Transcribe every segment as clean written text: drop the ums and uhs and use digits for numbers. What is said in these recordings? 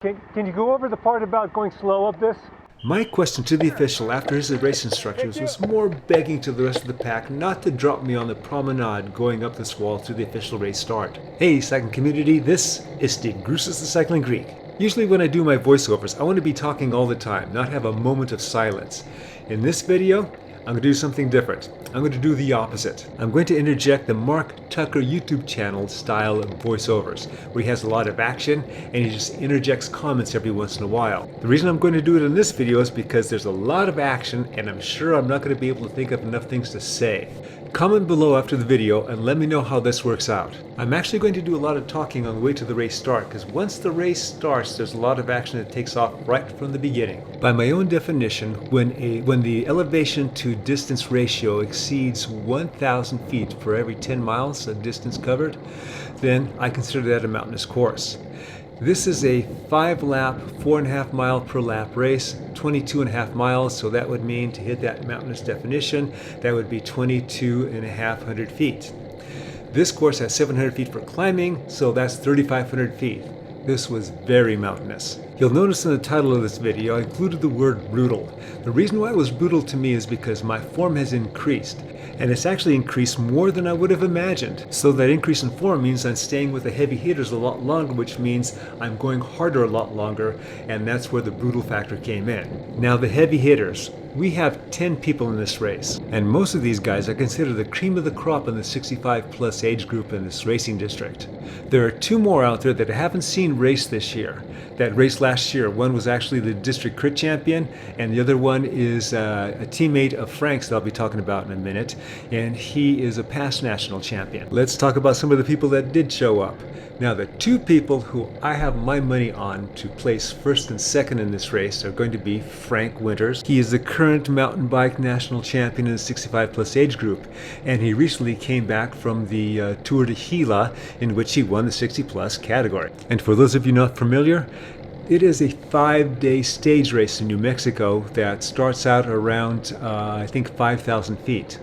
Can you go over the part about going slow up this? My question to the official after his race instructions was more begging to the rest of the pack not to drop me on the promenade going up this wall to the official race start. Hey cycling community, this is Steve Grusis the Cycling Greek. Usually when I do my voiceovers, I want to be talking all the time, not have a moment of silence. In this video, I'm going to do something different. I'm going to do the opposite. I'm going to interject the Mark Tucker YouTube channel style of voiceovers, where he has a lot of action and he just interjects comments every once in a while. The reason I'm going to do it in this video is because there's a lot of action and I'm sure I'm not going to be able to think of enough things to say. Comment below after the video and let me know how this works out. I'm actually going to do a lot of talking on the way to the race start because once the race starts there's a lot of action that takes off right from the beginning. By my own definition, when the elevation to distance ratio exceeds 1,000 feet for every 10 miles of distance covered, then I consider that a mountainous course. This is a 5-lap, 4.5 mile per lap race, 22.5 miles, so that would mean to hit that mountainous definition, that would be 22,500 feet. This course has 700 feet for climbing, so that's 3,500 feet. This was very mountainous. You'll notice in the title of this video I included the word brutal. The reason why it was brutal to me is because my form has increased. And it's actually increased more than I would have imagined. So that increase in form means I'm staying with the heavy hitters a lot longer, which means I'm going harder a lot longer, and that's where the brutal factor came in. Now the heavy hitters, we have 10 people in this race, and most of these guys are considered the cream of the crop in the 65 plus age group in this racing district. There are 2 more out there that I haven't seen race this year, that raced last year. One was actually the district crit champion, and the other one is a teammate of Frank's that I'll be talking about in a minute, and he is a past national champion. Let's talk about some of the people that did show up. Now the 2 people who I have my money on to place first and second in this race are going to be Frank Winters. He is the current mountain bike national champion in the 65 plus age group, and he recently came back from the Tour de Gila, in which he won the 60 plus category. And for those of you not familiar, it is a 5-day stage race in New Mexico that starts out around I think 5,000 feet.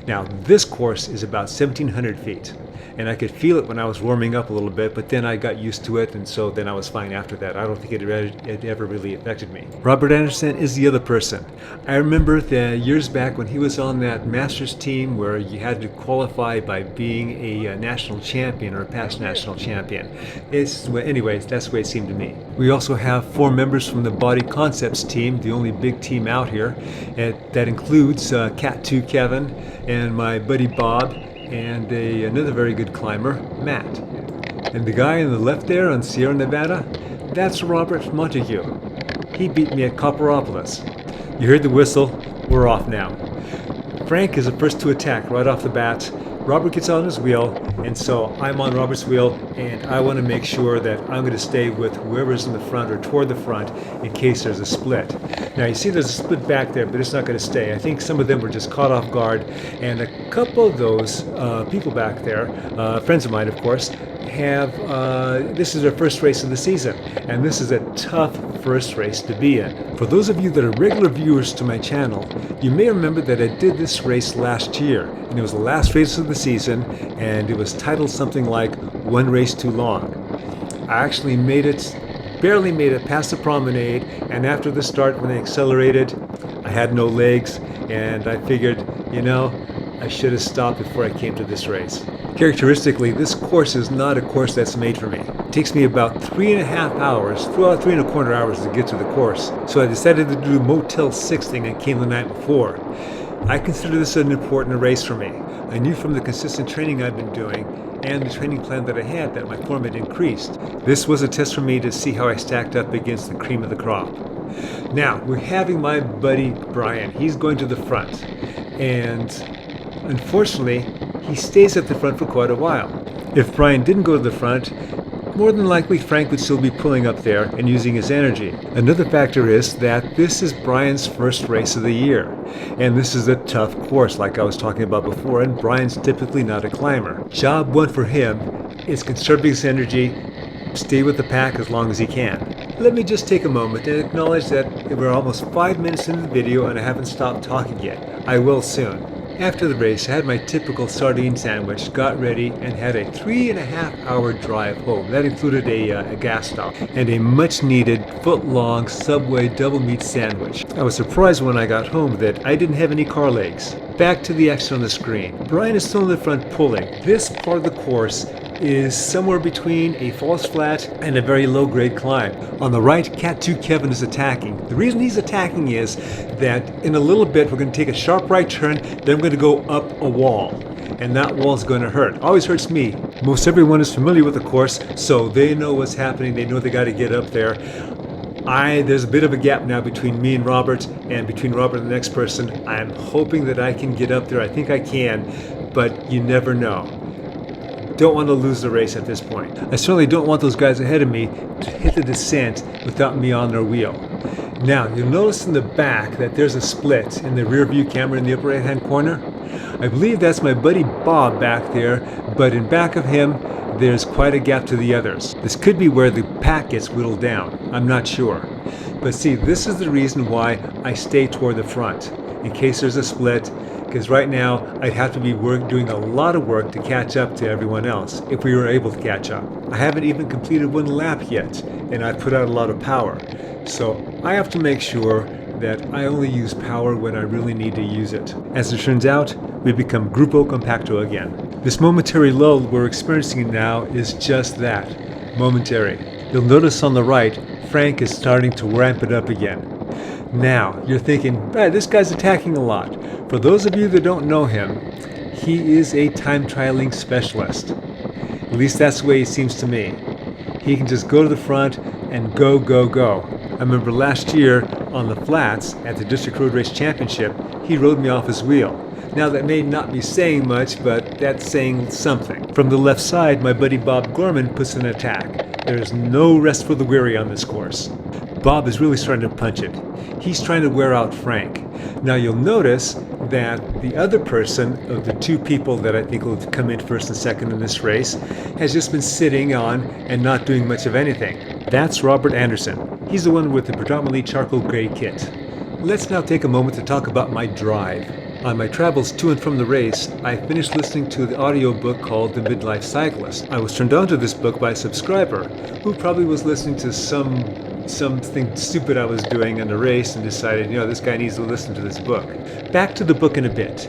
Now this course is about 1,700 feet. And I could feel it when I was warming up a little bit, but then I got used to it, and so then I was fine after that. I don't think it ever really affected me. Robert Anderson is the other person. I remember the years back when he was on that Masters team where you had to qualify by being a national champion or a past national champion. Anyways, that's the way it seemed to me. We also have 4 members from the Body Concepts team, the only big team out here. That includes Cat 2 Kevin and my buddy Bob, and another very good climber, Matt. And the guy on the left there on Sierra Nevada, that's Robert Montague. He beat me at Copperopolis. You heard the whistle, we're off now. Frank is the first to attack right off the bat. Robert gets on his wheel, and so I'm on Robert's wheel, and I want to make sure that I'm going to stay with whoever's in the front or toward the front in case there's a split. Now you see there's a split back there, but it's not going to stay. I think some of them were just caught off guard, and a couple of those people back there, friends of mine of course, have this is their first race of the season, and this is a tough first race to be in. For those of you that are regular viewers to my channel, you may remember that I did this race last year, and it was the last race of the season, and it was titled something like One Race Too Long. I actually barely made it past the promenade, and after the start when I accelerated, I had no legs, and I figured, I should have stopped before I came to this race. Characteristically, this course is not a course that's made for me. It takes me about 3.5 hours, 3.25 hours to get to the course. So I decided to do Motel 6 thing and came the night before. I consider this an important race for me. I knew from the consistent training I've been doing and the training plan that I had that my form had increased. This was a test for me to see how I stacked up against the cream of the crop. Now, we're having my buddy Brian. He's going to the front, and unfortunately, he stays at the front for quite a while. If Brian didn't go to the front, more than likely Frank would still be pulling up there and using his energy. Another factor is that this is Brian's first race of the year, and this is a tough course like I was talking about before, and Brian's typically not a climber. Job 1 for him is conserve his energy, stay with the pack as long as he can. Let me just take a moment and acknowledge that we're almost 5 minutes into the video and I haven't stopped talking yet. I will soon. After the race, I had my typical sardine sandwich, got ready, and had a 3.5-hour drive home. That included a gas stop and a much-needed foot-long Subway double meat sandwich. I was surprised when I got home that I didn't have any car legs. Back to the action on the screen. Brian is still in the front pulling. This part of the course is somewhere between a false flat and a very low-grade climb. On the right, Cat 2 Kevin is attacking. The reason he's attacking is that in a little bit we're going to take a sharp right turn, then we're going to go up a wall. And that wall's going to hurt. Always hurts me. Most everyone is familiar with the course, so they know what's happening. They know they got to get up there. There's a bit of a gap now between me and Robert, and between Robert and the next person. I'm hoping that I can get up there. I think I can, but you never know. Don't want to lose the race at this point. I certainly don't want those guys ahead of me to hit the descent without me on their wheel. Now, you'll notice in the back that there's a split in the rear view camera in the upper right hand corner. I believe that's my buddy Bob back there, but in back of him there's quite a gap to the others. This could be where the pack gets whittled down. I'm not sure. But see, this is the reason why I stay toward the front, in case there's a split, because right now I'd have to be doing a lot of work to catch up to everyone else, if we were able to catch up. I haven't even completed one lap yet, and I've put out a lot of power. So I have to make sure that I only use power when I really need to use it. As it turns out, we become Grupo Compacto again. This momentary lull we're experiencing now is just that, momentary. You'll notice on the right, Frank is starting to ramp it up again. Now, you're thinking, this guy's attacking a lot. For those of you that don't know him, he is a time trialing specialist. At least that's the way it seems to me. He can just go to the front and go, go, go. I remember last year on the flats at the District Road Race Championship, he rode me off his wheel. Now that may not be saying much, but that's saying something. From the left side, my buddy Bob Gorman puts an attack. There is no rest for the weary on this course. Bob is really starting to punch it. He's trying to wear out Frank. Now you'll notice that the other person of the two people that I think will come in first and second in this race has just been sitting on and not doing much of anything. That's Robert Anderson. He's the one with the predominantly charcoal gray kit. Let's now take a moment to talk about my drive. On my travels to and from the race, I finished listening to the audiobook called The Midlife Cyclist. I was turned on to this book by a subscriber who probably was listening to something stupid I was doing in the race and decided, this guy needs to listen to this book. Back to the book in a bit.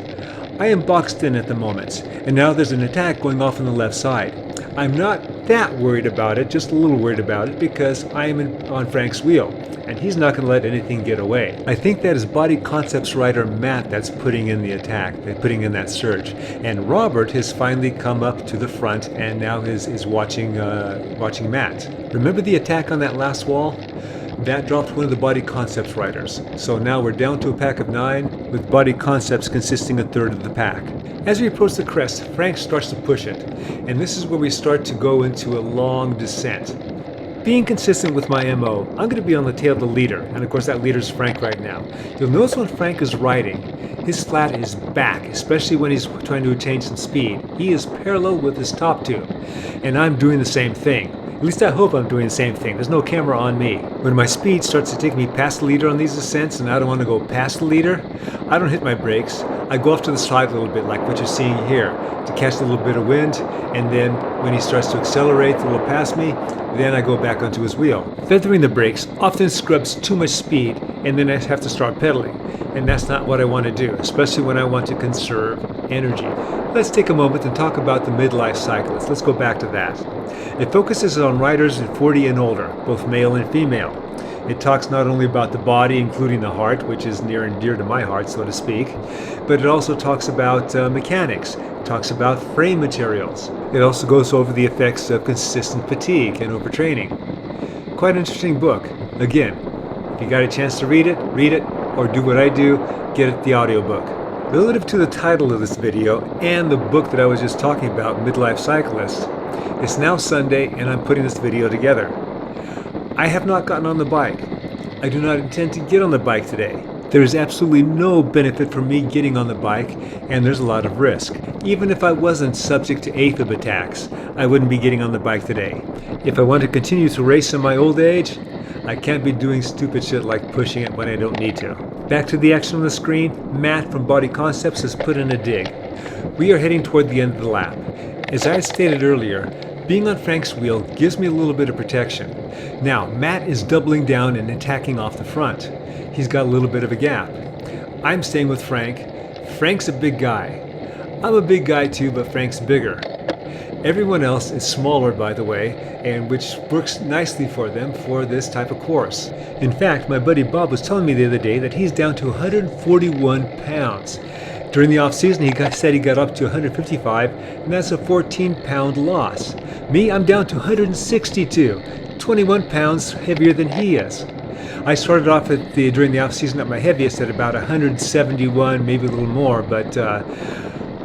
I am boxed in at the moment, and now there's an attack going off on the left side. I'm not that worried about it, just a little worried about it, because I am on Frank's wheel, and he's not going to let anything get away. I think that is Body Concepts writer Matt that's putting in the attack, putting in that surge. And Robert has finally come up to the front and now is watching Matt. Remember the attack on that last wall? That dropped one of the Body Concepts riders. So now we're down to a pack of 9, with Body Concepts consisting a third of the pack. As we approach the crest, Frank starts to push it, and this is where we start to go into a long descent. Being consistent with my MO, I'm going to be on the tail of the leader, and of course that leader is Frank right now. You'll notice when Frank is riding, his flat is back, especially when he's trying to attain some speed. He is parallel with his top tube, and I'm doing the same thing. At least I hope I'm doing the same thing. There's no camera on me. When my speed starts to take me past the leader on these ascents and I don't want to go past the leader, I don't hit my brakes. I go off to the side a little bit like what you're seeing here to catch a little bit of wind, and then when he starts to accelerate a little past me, then I go back onto his wheel. Feathering the brakes often scrubs too much speed and then I have to start pedaling, and that's not what I want to do, especially when I want to conserve energy. Let's take a moment and talk about the midlife cyclist. Let's go back to that. It focuses on riders at 40 and older, both male and female. It talks not only about the body, including the heart, which is near and dear to my heart, so to speak, but it also talks about mechanics. It talks about frame materials. It also goes over the effects of consistent fatigue and overtraining. Quite an interesting book. Again, if you got a chance to read it, or do what I do, get it the audiobook. Relative to the title of this video and the book that I was just talking about, Midlife Cyclist, it's now Sunday and I'm putting this video together. I have not gotten on the bike. I do not intend to get on the bike today. There is absolutely no benefit for me getting on the bike, and there's a lot of risk. Even if I wasn't subject to AFib attacks, I wouldn't be getting on the bike today. If I want to continue to race in my old age, I can't be doing stupid shit like pushing it when I don't need to. Back to the action on the screen, Matt from Body Concepts has put in a dig. We are heading toward the end of the lap. As I had stated earlier, being on Frank's wheel gives me a little bit of protection. Now, Matt is doubling down and attacking off the front. He's got a little bit of a gap. I'm staying with Frank. Frank's a big guy. I'm a big guy too, but Frank's bigger. Everyone else is smaller, by the way, and which works nicely for them for this type of course. In fact, my buddy Bob was telling me the other day that he's down to 141 pounds. During the off-season, he said he got up to 155, and that's a 14-pound loss. Me, I'm down to 162, 21 pounds heavier than he is. I started off during the off-season at my heaviest at about 171, maybe a little more, but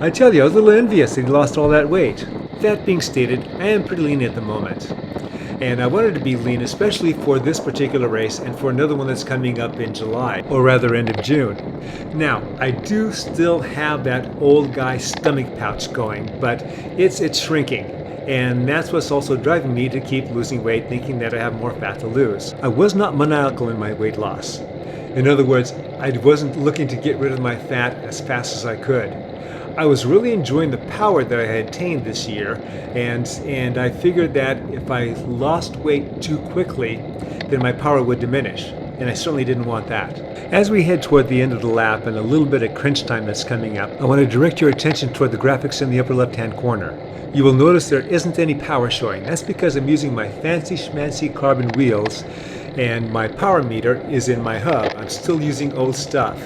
I tell you, I was a little envious that he lost all that weight. That being stated, I am pretty lean at the moment. And I wanted to be lean, especially for this particular race and for another one that's coming up in July, or rather end of June. Now, I do still have that old guy stomach pouch going, but it's shrinking. And that's what's also driving me to keep losing weight, thinking that I have more fat to lose. I was not maniacal in my weight loss. In other words, I wasn't looking to get rid of my fat as fast as I could. I was really enjoying the power that I had attained this year, and I figured that if I lost weight too quickly, then my power would diminish, and I certainly didn't want that. As we head toward the end of the lap and a little bit of crunch time that's coming up, I want to direct your attention toward the graphics in the upper left-hand corner. You will notice there isn't any power showing. That's because I'm using my fancy schmancy carbon wheels, and my power meter is in my hub. I'm still using old stuff.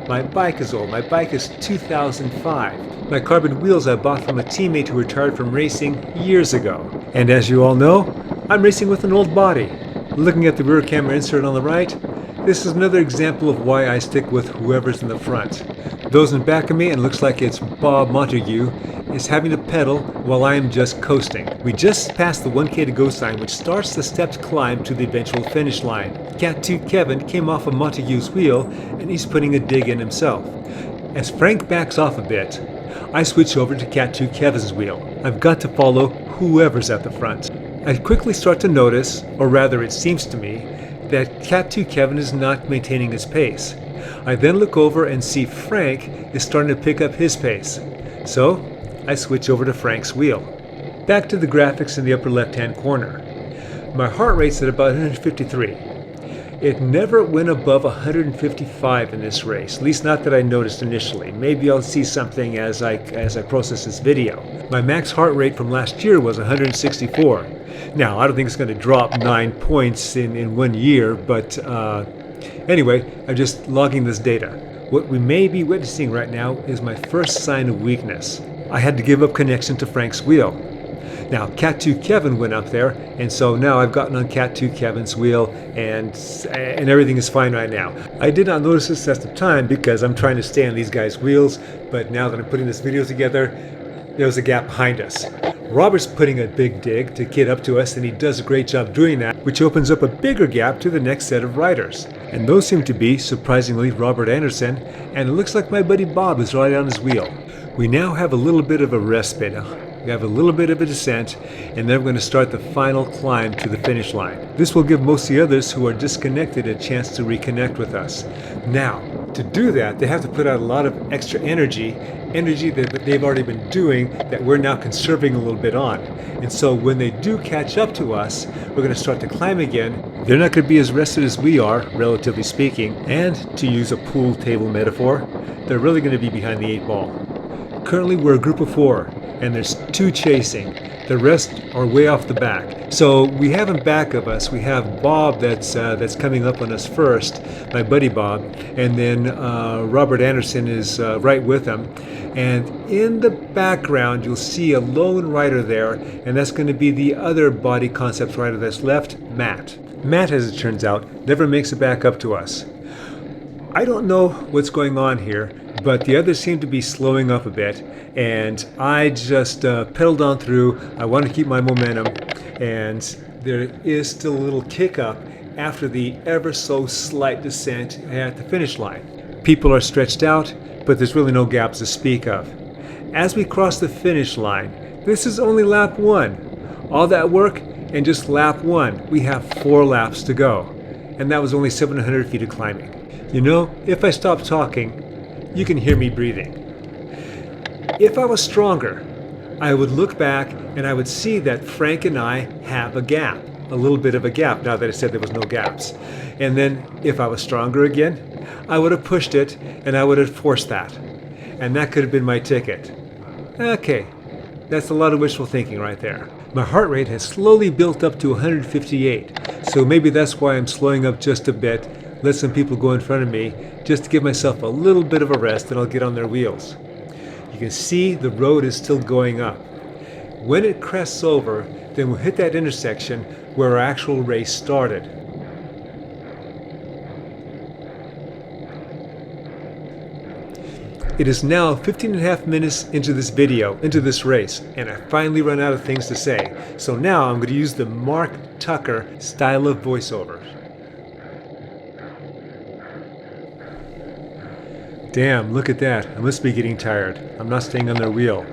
My bike is old. My bike is 2005. My carbon wheels I bought from a teammate who retired from racing years ago. And as you all know, I'm racing with an old body. Looking at the rear camera insert on the right, this is another example of why I stick with whoever's in the front. Those in back of me, and looks like it's Bob Montague, is having to pedal while I am just coasting. We just passed the 1K to go sign, which starts the stepped climb to the eventual finish line. Cat 2 Kevin came off of Montague's wheel, and he's putting a dig in himself. As Frank backs off a bit, I switch over to Cat 2 Kevin's wheel. I've got to follow whoever's at the front. I quickly start to notice, or rather it seems to me, that Cat 2 Kevin is not maintaining his pace. I then look over and see Frank is starting to pick up his pace. So I switch over to Frank's wheel. Back to the graphics in the upper left-hand corner. My heart rate's at about 153. It never went above 155 in this race, at least not that I noticed initially. Maybe I'll see something as I process this video. My max heart rate from last year was 164. Now, I don't think it's going to drop 9 points in 1 year, but anyway, I'm just logging this data. What we may be witnessing right now is my first sign of weakness. I had to give up connection to Frank's wheel. Now, Cat 2 Kevin went up there, and so now I've gotten on Cat 2 Kevin's wheel, and everything is fine right now. I did not notice this at the time because I'm trying to stay on these guys' wheels, but now that I'm putting this video together, there's a gap behind us. Robert's putting a big dig to get up to us, and he does a great job doing that, which opens up a bigger gap to the next set of riders. And those seem to be, surprisingly, Robert Anderson, and it looks like my buddy Bob is right on his wheel. We now have a little bit of a respite. We have a little bit of a descent, and then we're going to start the final climb to the finish line. This will give most of the others who are disconnected a chance to reconnect with us. Now, to do that, they have to put out a lot of extra energy that they've already been doing that we're now conserving a little bit on. And so when they do catch up to us, we're going to start to climb again. They're not going to be as rested as we are, relatively speaking, and to use a pool table metaphor, they're really going to be behind the 8 ball. Currently we're a group of 4, and there's 2 chasing. The rest are way off the back. So we have in back of us, we have Bob that's coming up on us first, my buddy Bob, and then Robert Anderson is right with him. And in the background, you'll see a lone rider there, and that's going to be the other Body Concepts rider that's left, Matt. Matt, as it turns out, never makes it back up to us. I don't know what's going on here, but the others seem to be slowing up a bit, and I just pedaled on through. I want to keep my momentum, and there is still a little kick up after the ever so slight descent at the finish line. People are stretched out, but there's really no gaps to speak of. As we cross the finish line, this is only lap 1. All that work, and just lap 1. We have 4 laps to go, and that was only 700 feet of climbing. You know, if I stop talking, you can hear me breathing. If I was stronger, I would look back and I would see that Frank and I have a gap, a little bit of a gap, now that I said there was no gaps. And then if I was stronger again, I would have pushed it and I would have forced that. And that could have been my ticket. Okay, that's a lot of wishful thinking right there. My heart rate has slowly built up to 158, so maybe that's why I'm slowing up just a bit, let some people go in front of me, just to give myself a little bit of a rest, and I'll get on their wheels. You can see the road is still going up. When it crests over, then we'll hit that intersection where our actual race started. It is now 15.5 minutes into this video, into this race, and I finally run out of things to say. So now I'm going to use the Mark Tucker style of voiceover. Damn, look at that. I must be getting tired. I'm not staying on their wheel.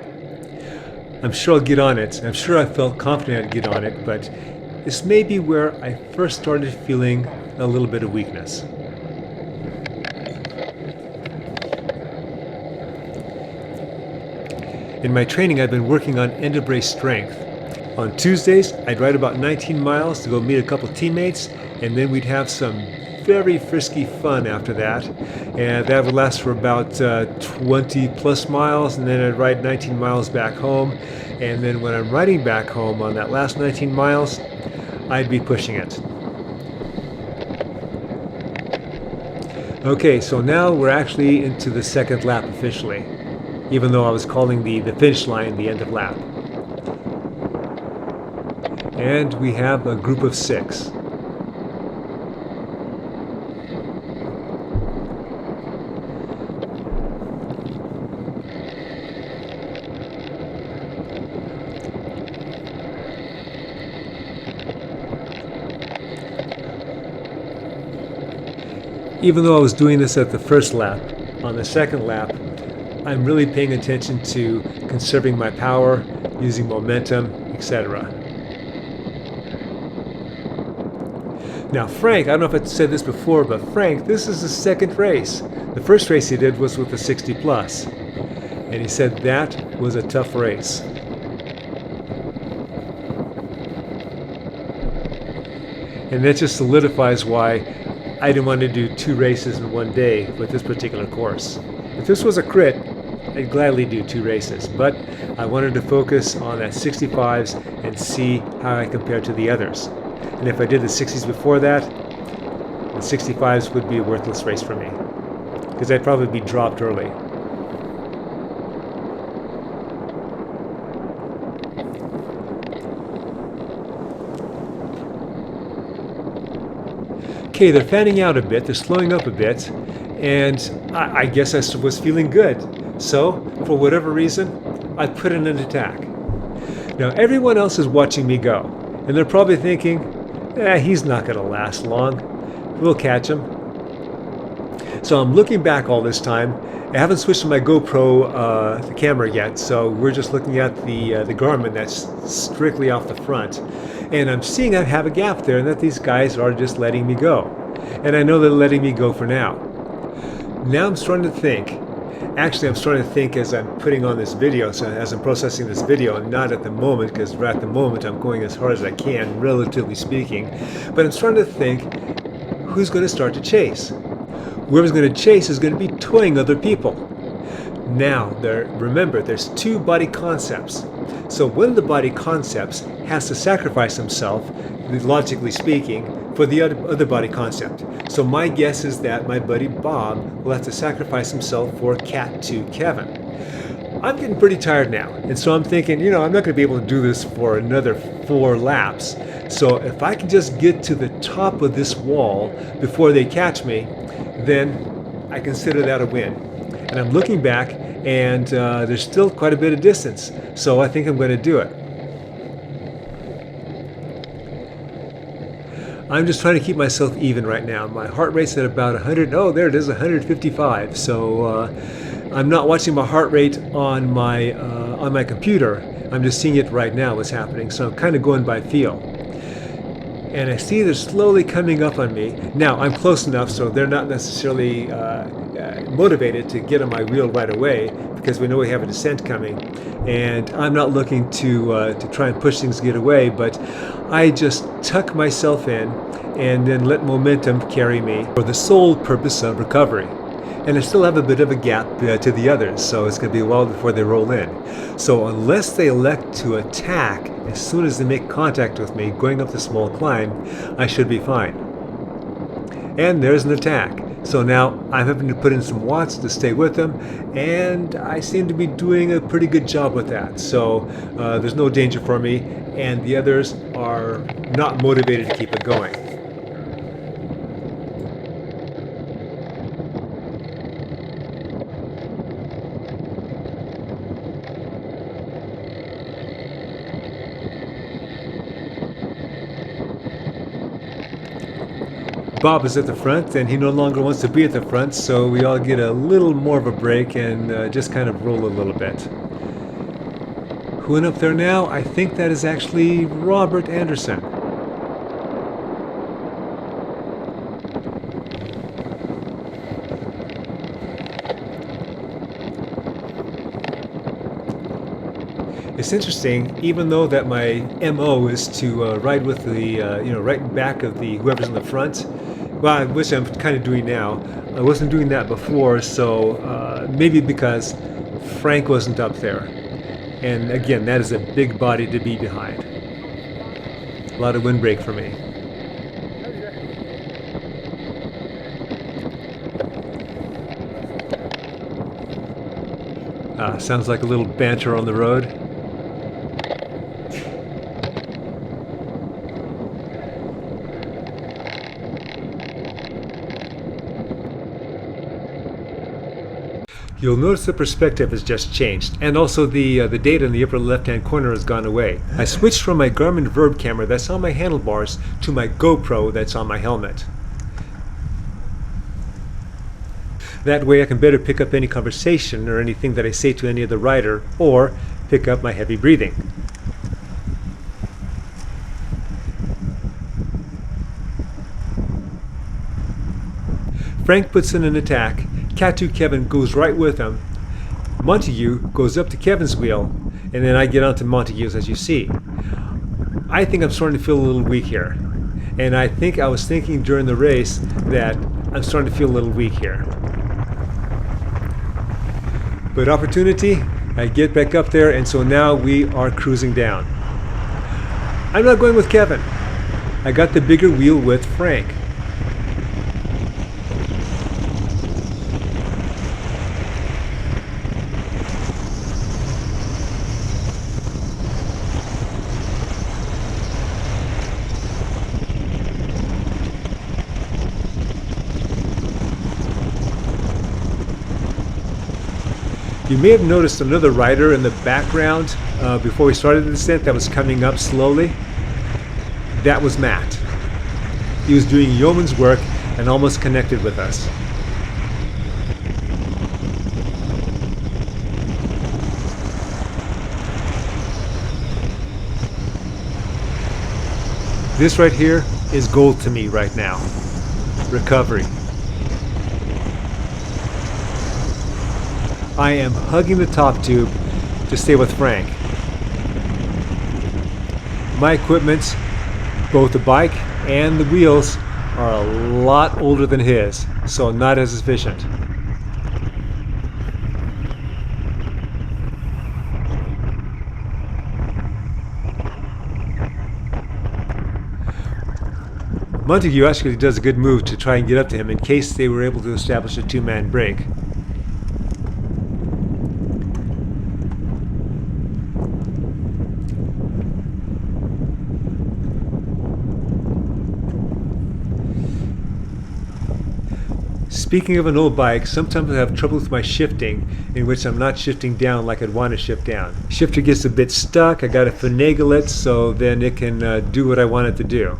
I'm sure I'll get on it. I'm sure I felt confident I'd get on it, but this may be where I first started feeling a little bit of weakness. In my training, I've been working on end of race strength. On Tuesdays, I'd ride about 19 miles to go meet a couple teammates, and then we'd have some very frisky fun after that. And that would last for about 20 plus miles, and then I'd ride 19 miles back home. And then when I'm riding back home on that last 19 miles, I'd be pushing it. Okay, so now we're actually into the second lap officially, even though I was calling the finish line the end of lap. And we have a group of 6. Even though I was doing this at the first lap, on the second lap, I'm really paying attention to conserving my power, using momentum, etc. Now Frank, I don't know if I said this before, but Frank, this is his second race. The first race he did was with the 60 plus, and he said that was a tough race. And that just solidifies why I didn't want to do 2 races in one day with this particular course. If this was a crit, I'd gladly do 2 races, but I wanted to focus on that 65s and see how I compare to the others. And if I did the 60s before that, the 65s would be a worthless race for me, because I'd probably be dropped early. Okay, they're fanning out a bit, they're slowing up a bit, and I guess I was feeling good. So, for whatever reason, I put in an attack. Now, everyone else is watching me go, and they're probably thinking, he's not going to last long. We'll catch him. So I'm looking back all this time. I haven't switched to my GoPro the camera yet, so we're just looking at the Garmin that's strictly off the front. And I'm seeing I have a gap there and that these guys are just letting me go. And I know they're letting me go for now. Now I'm starting to think, actually I'm starting to think as I'm putting on this video, so as I'm processing this video, not at the moment, because at the moment I'm going as hard as I can, relatively speaking, but I'm starting to think, who's going to start to chase? Whoever's going to chase is going to be toying other people. Now, remember, there's 2 body concepts. So one of the body concepts has to sacrifice himself, logically speaking, for the other body concept. So my guess is that my buddy Bob will have to sacrifice himself for Cat 2 Kevin. I'm getting pretty tired now, and so I'm thinking, I'm not going to be able to do this for another 4 laps. So if I can just get to the top of this wall before they catch me, then I consider that a win. And I'm looking back, and there's still quite a bit of distance, so I think I'm going to do it. I'm just trying to keep myself even right now. My heart rate's at about 100. Oh, there it is, 155. So I'm not watching my heart rate on my computer. I'm just seeing it right now, what's happening. So I'm kind of going by feel. and I see they're slowly coming up on me. Now, I'm close enough so they're not necessarily motivated to get on my wheel right away because we know we have a descent coming. And I'm not looking to try and push things to get away, but I just tuck myself in and then let momentum carry me for the sole purpose of recovery. And I still have a bit of a gap to the others, so it's going to be a while before they roll in. So unless they elect to attack as soon as they make contact with me going up the small climb, I should be fine. And there's an attack. So now I'm having to put in some watts to stay with them, and I seem to be doing a pretty good job with that. So there's no danger for me, and the others are not motivated to keep it going. Bob is at the front, and he no longer wants to be at the front, so we all get a little more of a break and just kind of roll a little bit. Who went up there now? I think that is actually Robert Anderson. It's interesting, even though that my MO is to ride with the, right in back of the whoever's in the front. Well, which I'm kind of doing now. I wasn't doing that before, so maybe because Frank wasn't up there. And again, that is a big body to be behind. A lot of windbreak for me. Sounds like a little banter on the road. You'll notice the perspective has just changed, and also the data in the upper left-hand corner has gone away. I switched from my Garmin Verb camera that's on my handlebars to my GoPro that's on my helmet. That way I can better pick up any conversation or anything that I say to any other rider, or pick up my heavy breathing. Frank puts in an attack. Cat 2 Kevin goes right with him. Montague goes up to Kevin's wheel, and then I get onto Montague's, as you see. I think I'm starting to feel a little weak here. And I think I was thinking during the race that I'm starting to feel a little weak here. But opportunity, I get back up there, and so now we are cruising down. I'm not going with Kevin. I got the bigger wheel with Frank. You may have noticed another rider in the background before we started the descent that was coming up slowly. That was Matt. He was doing yeoman's work and almost connected with us. This right here is gold to me right now. Recovery. I am hugging the top tube to stay with Frank. My equipment, both the bike and the wheels, are a lot older than his, so not as efficient. Montague actually does a good move to try and get up to him in case they were able to establish a two-man break. Speaking of an old bike, sometimes I have trouble with my shifting, in which I'm not shifting down like I'd want to shift down. Shifter gets a bit stuck, I gotta finagle it so then it can do what I want it to do.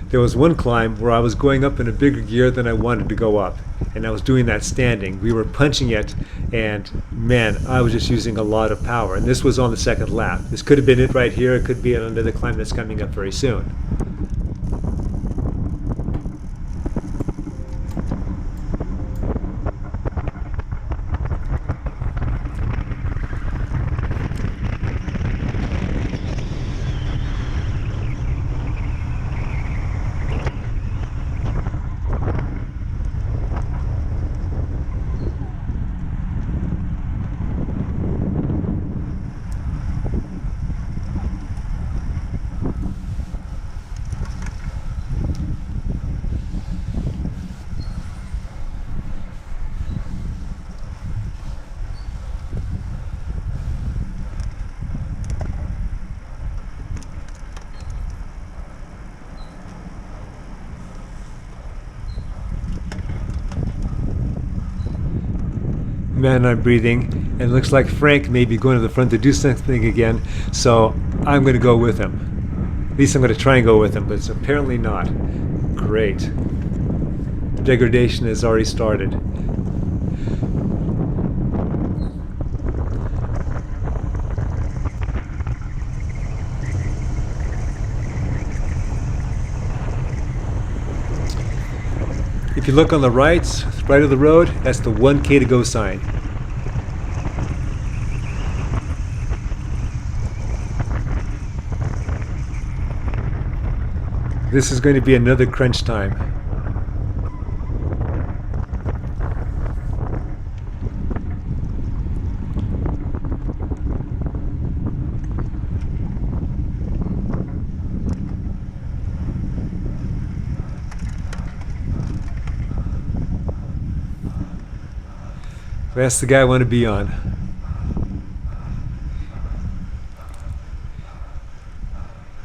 There was one climb where I was going up in a bigger gear than I wanted to go up, and I was doing that standing. We were punching it, and man, I was just using a lot of power, and this was on the second lap. This could have been it right here, it could be another climb that's coming up very soon. man I'm breathing, and it looks like Frank may be going to the front to do something again, so I'm going to go with him. At least I'm going to try and go with him, but it's apparently not. Great. Degradation has already started. If you look on the right of the road, that's the 1K to go sign. This is going to be another crunch time. That's the guy I want to be on.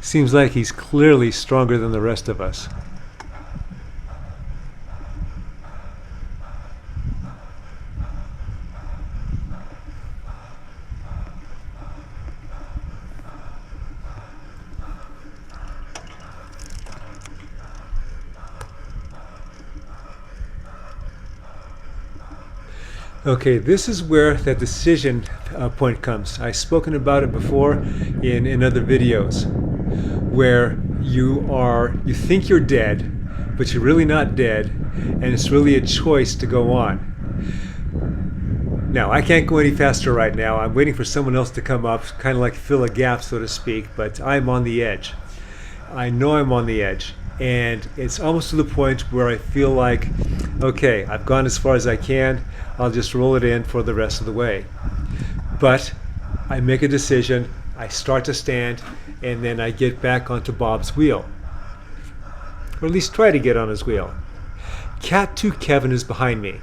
Seems like he's clearly stronger than the rest of us. Okay, this is where that decision point comes. I've spoken about it before in other videos, where you think you're dead, but you're really not dead, and it's really a choice to go on. Now, I can't go any faster right now. I'm waiting for someone else to come up, kind of like fill a gap, so to speak, but I'm on the edge. I know I'm on the edge, and it's almost to the point where I feel like, okay, I've gone as far as I can. I'll just roll it in for the rest of the way. But I make a decision, I start to stand, and then I get back onto Bob's wheel. Or at least try to get on his wheel. Cat 2 Kevin is behind me.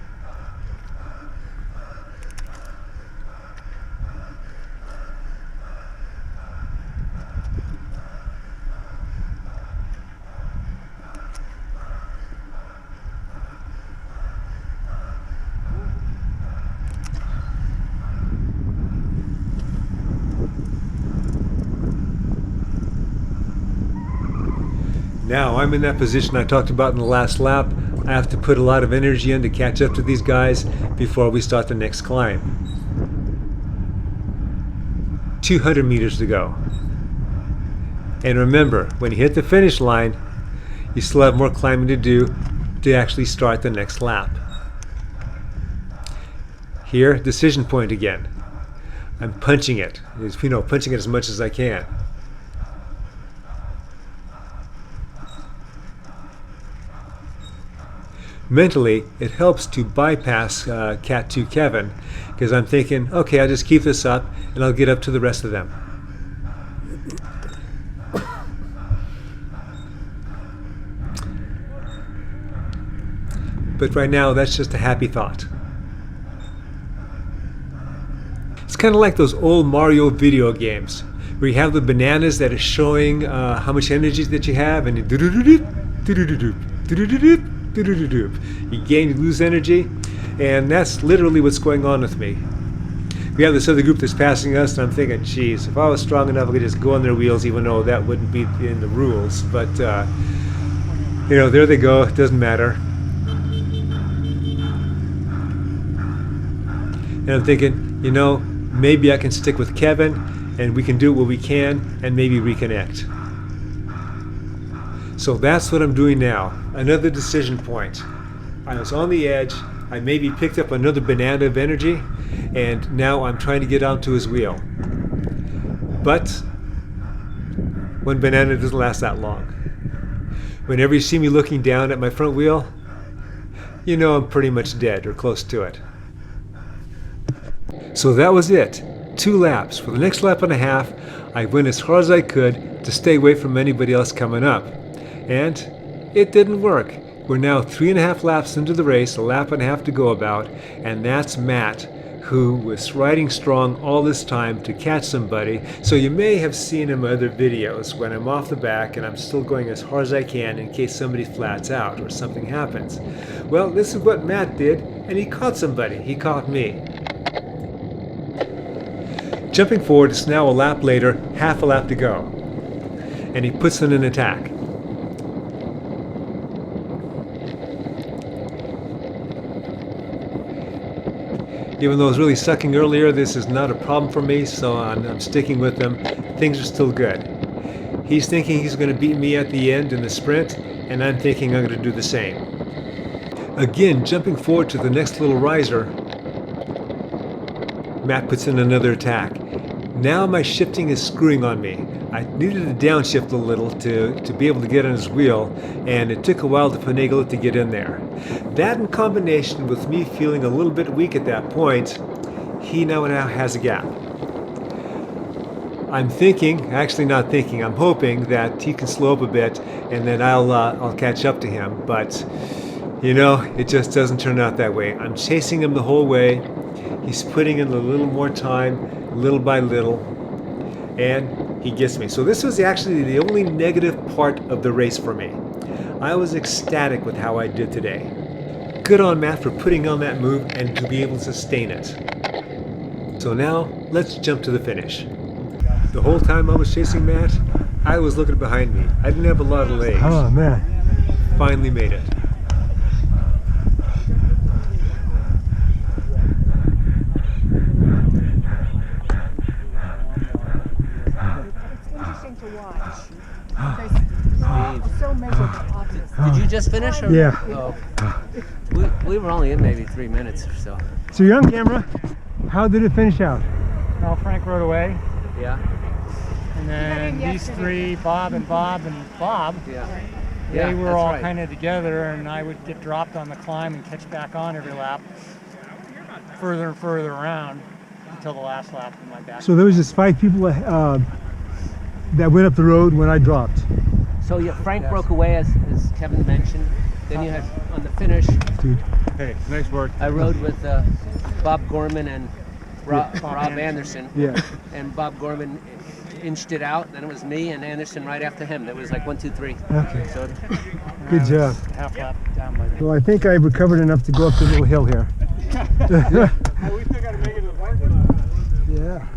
Now I'm in that position I talked about in the last lap. I have to put a lot of energy in to catch up to these guys before we start the next climb. 200 meters to go. And remember, when you hit the finish line, you still have more climbing to do to actually start the next lap. Here, decision point again. I'm punching it, punching it as much as I can. Mentally, it helps to bypass Cat 2 Kevin, because I'm thinking, okay, I'll just keep this up and I'll get up to the rest of them. But right now, that's just a happy thought. It's kind of like those old Mario video games, where you have the bananas that are showing how much energy that you have, and you gain, you lose energy, and that's literally what's going on with me. We have this other group that's passing us, and I'm thinking, geez, if I was strong enough, I could just go on their wheels, even though that wouldn't be in the rules. But, there they go. It doesn't matter. And I'm thinking, maybe I can stick with Kevin, and we can do what we can, and maybe reconnect. So that's what I'm doing now. Another decision point. I was on the edge. I maybe picked up another banana of energy, and now I'm trying to get onto his wheel. But one banana doesn't last that long. Whenever you see me looking down at my front wheel, you know I'm pretty much dead or close to it. So that was it. 2 laps. For the next lap and a half, I went as hard as I could to stay away from anybody else coming up. And it didn't work. We're now 3.5 laps into the race, a lap and a half to go about, and that's Matt, who was riding strong all this time to catch somebody. So you may have seen in my other videos when I'm off the back and I'm still going as hard as I can in case somebody flats out or something happens. Well, this is what Matt did, and he caught somebody. He caught me. Jumping forward, it's now a lap later, half a lap to go. And he puts in an attack. Even though I was really sucking earlier, this is not a problem for me, so I'm sticking with him. Things are still good. He's thinking he's going to beat me at the end in the sprint, and I'm thinking I'm going to do the same. Again, jumping forward to the next little riser, Matt puts in another attack. Now my shifting is screwing on me. I needed to downshift a little to be able to get on his wheel, and it took a while to finagle it to get in there. That in combination with me feeling a little bit weak at that point, he now has a gap. I'm thinking, actually not thinking, I'm hoping that he can slow up a bit and then I'll catch up to him, but you know, it just doesn't turn out that way. I'm chasing him the whole way. He's putting in a little more time, little by little, and he gets me. So this was actually the only negative part of the race for me. I was ecstatic with how I did today. Good on Matt for putting on that move and to be able to sustain it. So now, let's jump to the finish. The whole time I was chasing Matt, I was looking behind me. I didn't have a lot of legs. Oh man. Finally made it. Did you just finish? Or? Yeah. Oh. We were only in maybe 3 minutes or so. So you're on camera. How did it finish out? Well, Frank rode away, Yeah. and then these three, Bob, Yeah. they were that's all right. kind of together, and I would get dropped on the climb and catch back on every lap, further and further around until the last lap of my back. So there was just 5 people that went up the road when I dropped. So yeah, Frank broke away as Kevin mentioned. Then you had on the finish. Dude. Hey, nice work. I rode with Bob Gorman and Rob Anderson. Yeah. And Bob Gorman inched it out. Then it was me and Anderson right after him. That was like 1, 2, 3. Okay. So Good job. Half lap down by the Well, I think I recovered enough to go up the little hill here. we still got to make it to the parking lot. Yeah.